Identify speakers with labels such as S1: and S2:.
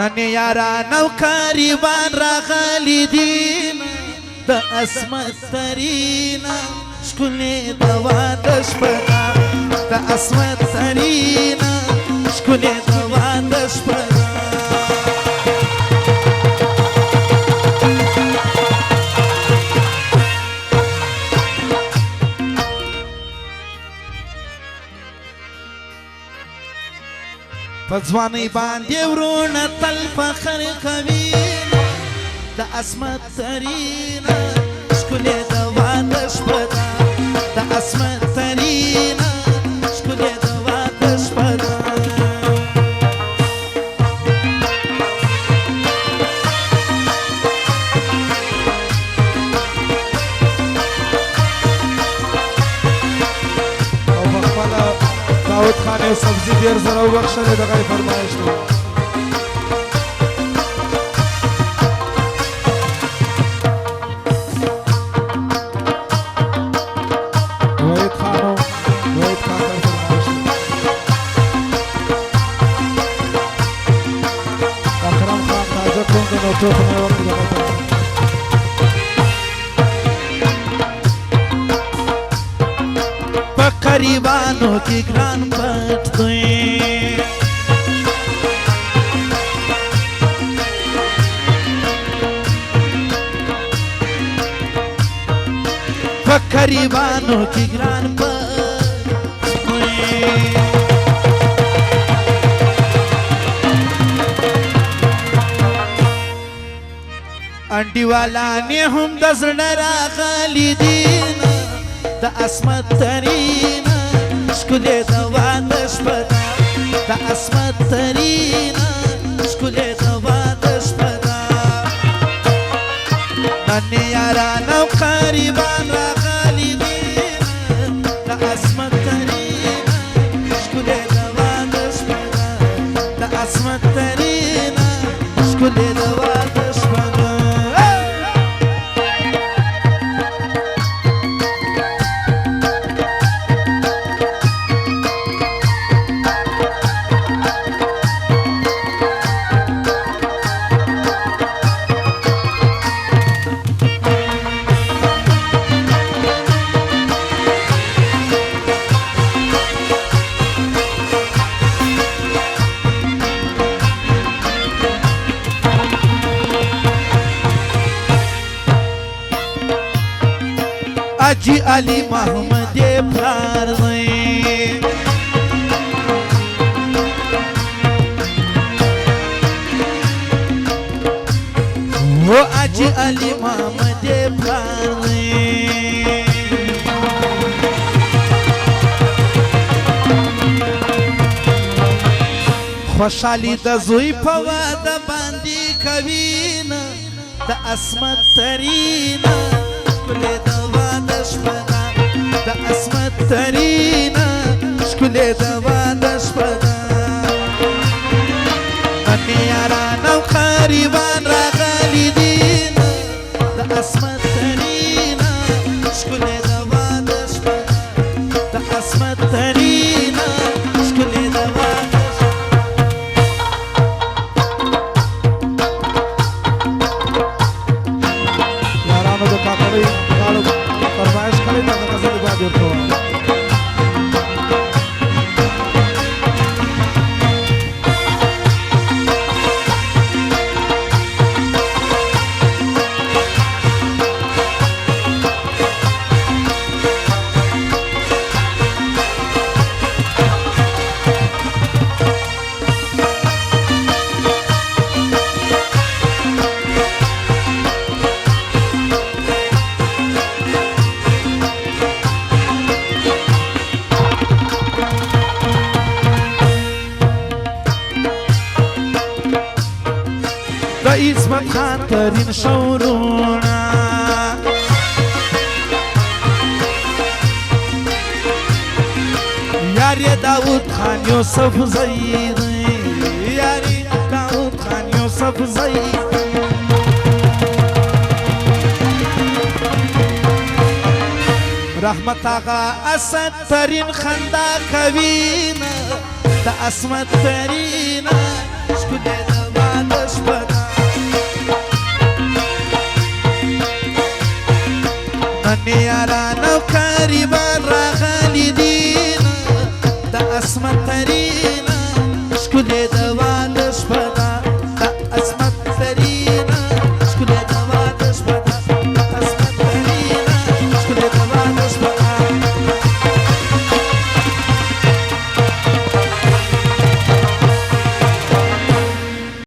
S1: نن یاران او قریبان راغلی دین د عصمت ترینا شکلی د واده شپه د عصمت ترینا شکلی د واده شپه پځواني باندې ورونه تل فخر کوي د عصمت ترینا شکلی د واده شپه د عصمت ترینا شکلی د واده شپه داود خان یو سبزی ډېر زره وبخښلې دغه یې فرمایش دی وحید خان ته فرمایش دی اکرم خان تازه کوم د نو ټوپ نه وکړي دغه قریبانو کی گران پٹ دوئیں قریبانو کی گران پٹ دوئیں انڈی والا نے ہم دزن راغلی دین د عصمت ترینا شکلی د واده شپه د عصمت ترینا شکلی د واده شپه نن یاران او قریبان راغلی دین د عصمت ترینا شکلی د واده شپه د عصمت ترینا شکلی د واده شپه حاجی علی محمد پلار دی و حاجی علی محمد پلار دی خوشحالی د زوی په واده باندې کوي نه د عصمت ترینا شکلی د واده شپه د عصمت ترینا شکلی د واده شپه نن یاران او قریبان راغلی دین د عصمت ترینا شکلی د واده شپه د عصمت ترینا شکلی د واده یارانو د کاکړۍ فرمایش کړی دا غزل باندې ورکوم عصمت خان ترین شورونا یاری داود خان یوسف زید یاری داود خان یوسف زید رحمت آقا اسد ترین خندا کوینا دا عصمت ترینا شکل دا جانان او قریبان راغلي دي د عصمت ترين